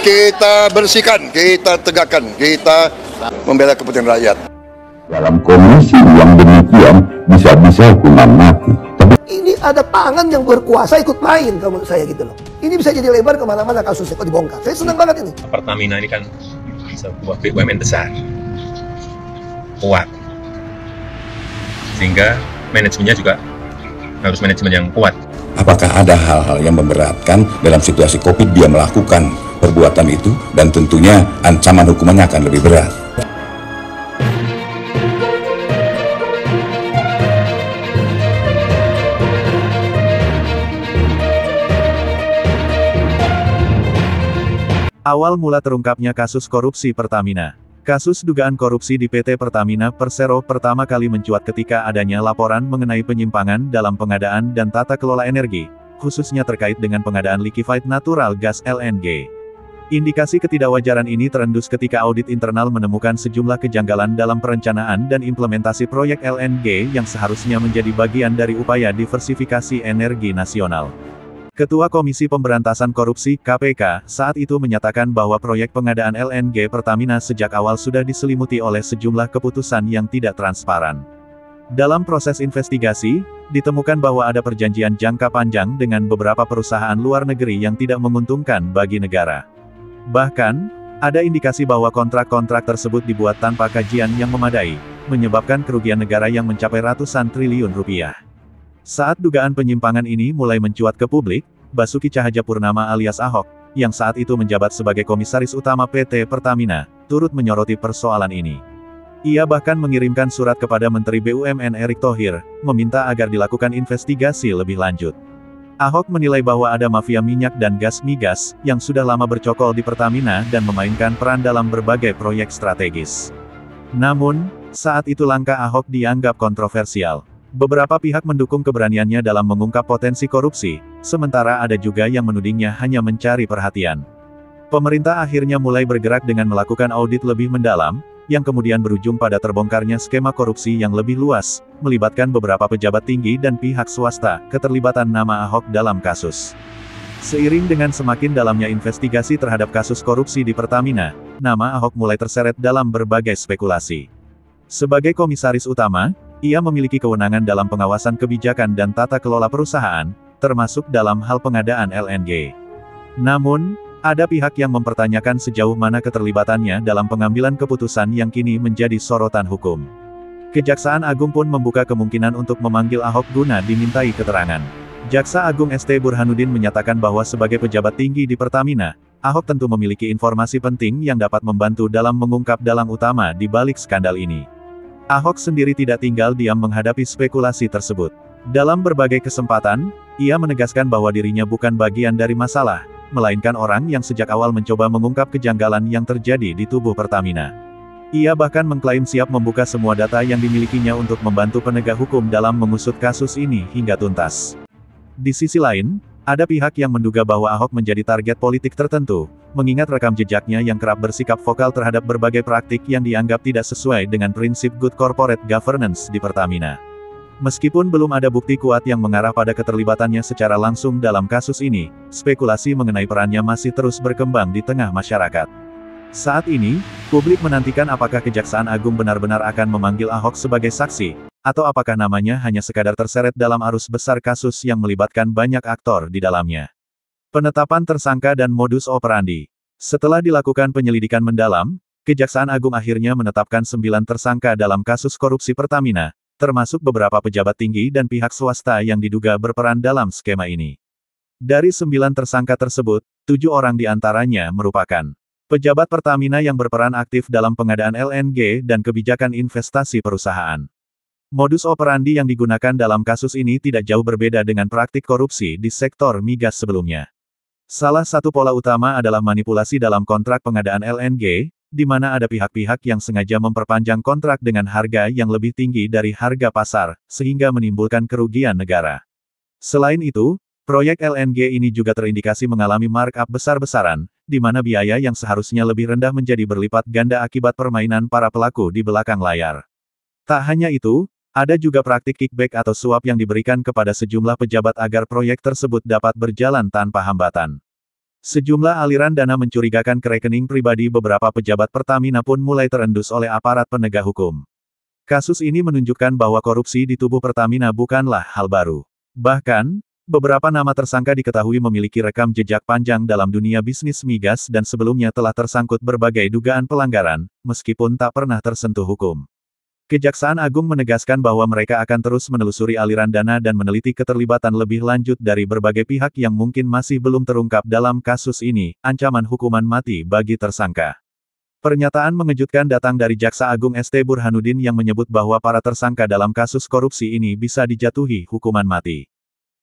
kita bersihkan, kita tegakkan, kita membela kepentingan rakyat. Dalam kondisi yang demikian bisa-bisa hukuman mati. Ini ada tangan yang berkuasa ikut main kalau menurut saya gitu loh. Ini bisa jadi lebar kemana-mana kasusnya kok dibongkar. Saya senang banget ini. Pertamina ini kan sebuah BUMN besar, kuat, sehingga manajemennya juga harus manajemen yang kuat. Apakah ada hal-hal yang memberatkan dalam situasi COVID dia melakukan perbuatan itu, dan tentunya ancaman hukumannya akan lebih berat. Awal mula terungkapnya kasus korupsi Pertamina. Kasus dugaan korupsi di PT Pertamina Persero pertama kali mencuat ketika adanya laporan mengenai penyimpangan dalam pengadaan dan tata kelola energi, khususnya terkait dengan pengadaan liquefied natural gas (LNG). Indikasi ketidakwajaran ini terendus ketika audit internal menemukan sejumlah kejanggalan dalam perencanaan dan implementasi proyek LNG yang seharusnya menjadi bagian dari upaya diversifikasi energi nasional. Ketua Komisi Pemberantasan Korupsi (KPK) saat itu menyatakan bahwa proyek pengadaan LNG Pertamina sejak awal sudah diselimuti oleh sejumlah keputusan yang tidak transparan. Dalam proses investigasi, ditemukan bahwa ada perjanjian jangka panjang dengan beberapa perusahaan luar negeri yang tidak menguntungkan bagi negara. Bahkan, ada indikasi bahwa kontrak-kontrak tersebut dibuat tanpa kajian yang memadai, menyebabkan kerugian negara yang mencapai ratusan triliun rupiah. Saat dugaan penyimpangan ini mulai mencuat ke publik, Basuki Cahayapurnama alias Ahok, yang saat itu menjabat sebagai komisaris utama PT Pertamina, turut menyoroti persoalan ini. Ia bahkan mengirimkan surat kepada Menteri BUMN Erick Thohir, meminta agar dilakukan investigasi lebih lanjut. Ahok menilai bahwa ada mafia minyak dan gas migas, yang sudah lama bercokol di Pertamina dan memainkan peran dalam berbagai proyek strategis. Namun, saat itu langkah Ahok dianggap kontroversial. Beberapa pihak mendukung keberaniannya dalam mengungkap potensi korupsi, sementara ada juga yang menudingnya hanya mencari perhatian. Pemerintah akhirnya mulai bergerak dengan melakukan audit lebih mendalam, yang kemudian berujung pada terbongkarnya skema korupsi yang lebih luas, melibatkan beberapa pejabat tinggi dan pihak swasta, keterlibatan nama Ahok dalam kasus. Seiring dengan semakin dalamnya investigasi terhadap kasus korupsi di Pertamina, nama Ahok mulai terseret dalam berbagai spekulasi. Sebagai komisaris utama, ia memiliki kewenangan dalam pengawasan kebijakan dan tata kelola perusahaan, termasuk dalam hal pengadaan LNG. Namun, ada pihak yang mempertanyakan sejauh mana keterlibatannya dalam pengambilan keputusan yang kini menjadi sorotan hukum. Kejaksaan Agung pun membuka kemungkinan untuk memanggil Ahok guna dimintai keterangan. Jaksa Agung ST Burhanuddin menyatakan bahwa sebagai pejabat tinggi di Pertamina, Ahok tentu memiliki informasi penting yang dapat membantu dalam mengungkap dalang utama di balik skandal ini. Ahok sendiri tidak tinggal diam menghadapi spekulasi tersebut. Dalam berbagai kesempatan, ia menegaskan bahwa dirinya bukan bagian dari masalah, melainkan orang yang sejak awal mencoba mengungkap kejanggalan yang terjadi di tubuh Pertamina. Ia bahkan mengklaim siap membuka semua data yang dimilikinya untuk membantu penegak hukum dalam mengusut kasus ini hingga tuntas. Di sisi lain, ada pihak yang menduga bahwa Ahok menjadi target politik tertentu, mengingat rekam jejaknya yang kerap bersikap vokal terhadap berbagai praktik yang dianggap tidak sesuai dengan prinsip good corporate governance di Pertamina. Meskipun belum ada bukti kuat yang mengarah pada keterlibatannya secara langsung dalam kasus ini, spekulasi mengenai perannya masih terus berkembang di tengah masyarakat. Saat ini, publik menantikan apakah Kejaksaan Agung benar-benar akan memanggil Ahok sebagai saksi, atau apakah namanya hanya sekadar terseret dalam arus besar kasus yang melibatkan banyak aktor di dalamnya. Penetapan tersangka dan modus operandi. Setelah dilakukan penyelidikan mendalam, Kejaksaan Agung akhirnya menetapkan 9 tersangka dalam kasus korupsi Pertamina, termasuk beberapa pejabat tinggi dan pihak swasta yang diduga berperan dalam skema ini. Dari 9 tersangka tersebut, 7 orang diantaranya merupakan pejabat Pertamina yang berperan aktif dalam pengadaan LNG dan kebijakan investasi perusahaan. Modus operandi yang digunakan dalam kasus ini tidak jauh berbeda dengan praktik korupsi di sektor migas sebelumnya. Salah satu pola utama adalah manipulasi dalam kontrak pengadaan LNG, di mana ada pihak-pihak yang sengaja memperpanjang kontrak dengan harga yang lebih tinggi dari harga pasar, sehingga menimbulkan kerugian negara. Selain itu, proyek LNG ini juga terindikasi mengalami markup besar-besaran, di mana biaya yang seharusnya lebih rendah menjadi berlipat ganda akibat permainan para pelaku di belakang layar. Tak hanya itu, ada juga praktik kickback atau suap yang diberikan kepada sejumlah pejabat agar proyek tersebut dapat berjalan tanpa hambatan. Sejumlah aliran dana mencurigakan ke rekening pribadi beberapa pejabat Pertamina pun mulai terendus oleh aparat penegak hukum. Kasus ini menunjukkan bahwa korupsi di tubuh Pertamina bukanlah hal baru. Bahkan, beberapa nama tersangka diketahui memiliki rekam jejak panjang dalam dunia bisnis migas dan sebelumnya telah tersangkut berbagai dugaan pelanggaran, meskipun tak pernah tersentuh hukum. Kejaksaan Agung menegaskan bahwa mereka akan terus menelusuri aliran dana dan meneliti keterlibatan lebih lanjut dari berbagai pihak yang mungkin masih belum terungkap dalam kasus ini, ancaman hukuman mati bagi tersangka. Pernyataan mengejutkan datang dari Jaksa Agung ST Burhanuddin yang menyebut bahwa para tersangka dalam kasus korupsi ini bisa dijatuhi hukuman mati.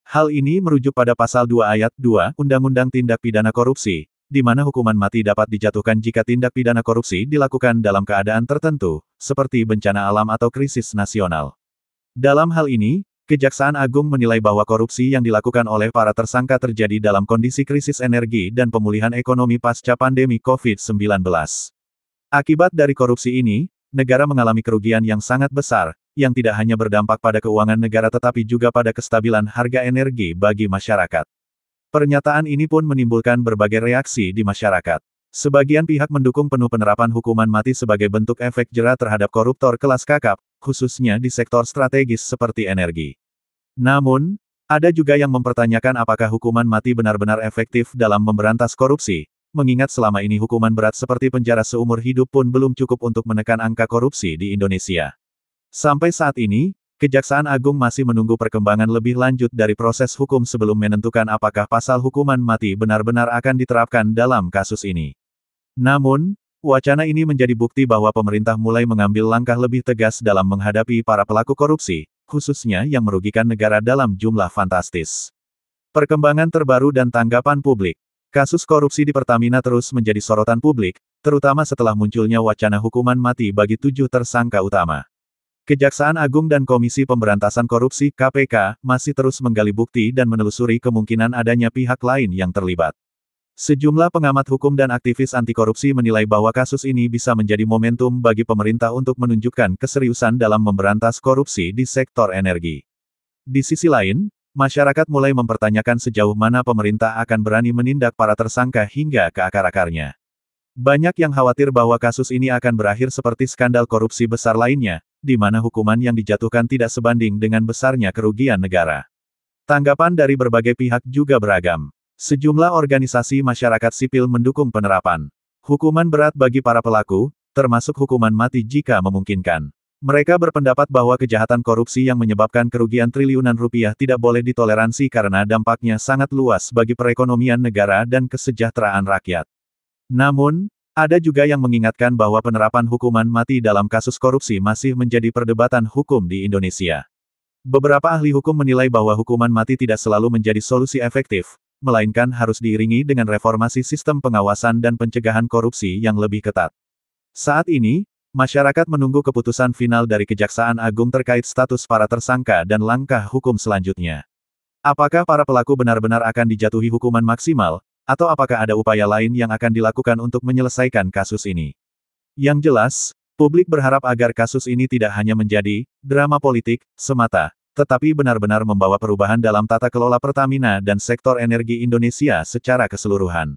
Hal ini merujuk pada Pasal 2 Ayat 2 Undang-Undang Tindak Pidana Korupsi, di mana hukuman mati dapat dijatuhkan jika tindak pidana korupsi dilakukan dalam keadaan tertentu, seperti bencana alam atau krisis nasional. Dalam hal ini, Kejaksaan Agung menilai bahwa korupsi yang dilakukan oleh para tersangka terjadi dalam kondisi krisis energi dan pemulihan ekonomi pasca pandemi COVID-19. Akibat dari korupsi ini, negara mengalami kerugian yang sangat besar, yang tidak hanya berdampak pada keuangan negara tetapi juga pada kestabilan harga energi bagi masyarakat. Pernyataan ini pun menimbulkan berbagai reaksi di masyarakat. Sebagian pihak mendukung penuh penerapan hukuman mati sebagai bentuk efek jera terhadap koruptor kelas kakap, khususnya di sektor strategis seperti energi. Namun, ada juga yang mempertanyakan apakah hukuman mati benar-benar efektif dalam memberantas korupsi, mengingat selama ini hukuman berat seperti penjara seumur hidup pun belum cukup untuk menekan angka korupsi di Indonesia. Sampai saat ini, Kejaksaan Agung masih menunggu perkembangan lebih lanjut dari proses hukum sebelum menentukan apakah pasal hukuman mati benar-benar akan diterapkan dalam kasus ini. Namun, wacana ini menjadi bukti bahwa pemerintah mulai mengambil langkah lebih tegas dalam menghadapi para pelaku korupsi, khususnya yang merugikan negara dalam jumlah fantastis. Perkembangan terbaru dan tanggapan publik. Kasus korupsi di Pertamina terus menjadi sorotan publik, terutama setelah munculnya wacana hukuman mati bagi 7 tersangka utama. Kejaksaan Agung dan Komisi Pemberantasan Korupsi (KPK) masih terus menggali bukti dan menelusuri kemungkinan adanya pihak lain yang terlibat. Sejumlah pengamat hukum dan aktivis anti korupsi menilai bahwa kasus ini bisa menjadi momentum bagi pemerintah untuk menunjukkan keseriusan dalam memberantas korupsi di sektor energi. Di sisi lain, masyarakat mulai mempertanyakan sejauh mana pemerintah akan berani menindak para tersangka hingga ke akar-akarnya. Banyak yang khawatir bahwa kasus ini akan berakhir seperti skandal korupsi besar lainnya, di mana hukuman yang dijatuhkan tidak sebanding dengan besarnya kerugian negara. Tanggapan dari berbagai pihak juga beragam. Sejumlah organisasi masyarakat sipil mendukung penerapan hukuman berat bagi para pelaku, termasuk hukuman mati jika memungkinkan. Mereka berpendapat bahwa kejahatan korupsi yang menyebabkan kerugian triliunan rupiah tidak boleh ditoleransi karena dampaknya sangat luas bagi perekonomian negara dan kesejahteraan rakyat. Namun, ada juga yang mengingatkan bahwa penerapan hukuman mati dalam kasus korupsi masih menjadi perdebatan hukum di Indonesia. Beberapa ahli hukum menilai bahwa hukuman mati tidak selalu menjadi solusi efektif, melainkan harus diiringi dengan reformasi sistem pengawasan dan pencegahan korupsi yang lebih ketat. Saat ini, masyarakat menunggu keputusan final dari Kejaksaan Agung terkait status para tersangka dan langkah hukum selanjutnya. Apakah para pelaku benar-benar akan dijatuhi hukuman maksimal, atau apakah ada upaya lain yang akan dilakukan untuk menyelesaikan kasus ini? Yang jelas, publik berharap agar kasus ini tidak hanya menjadi drama politik semata, tetapi benar-benar membawa perubahan dalam tata kelola Pertamina dan sektor energi Indonesia secara keseluruhan.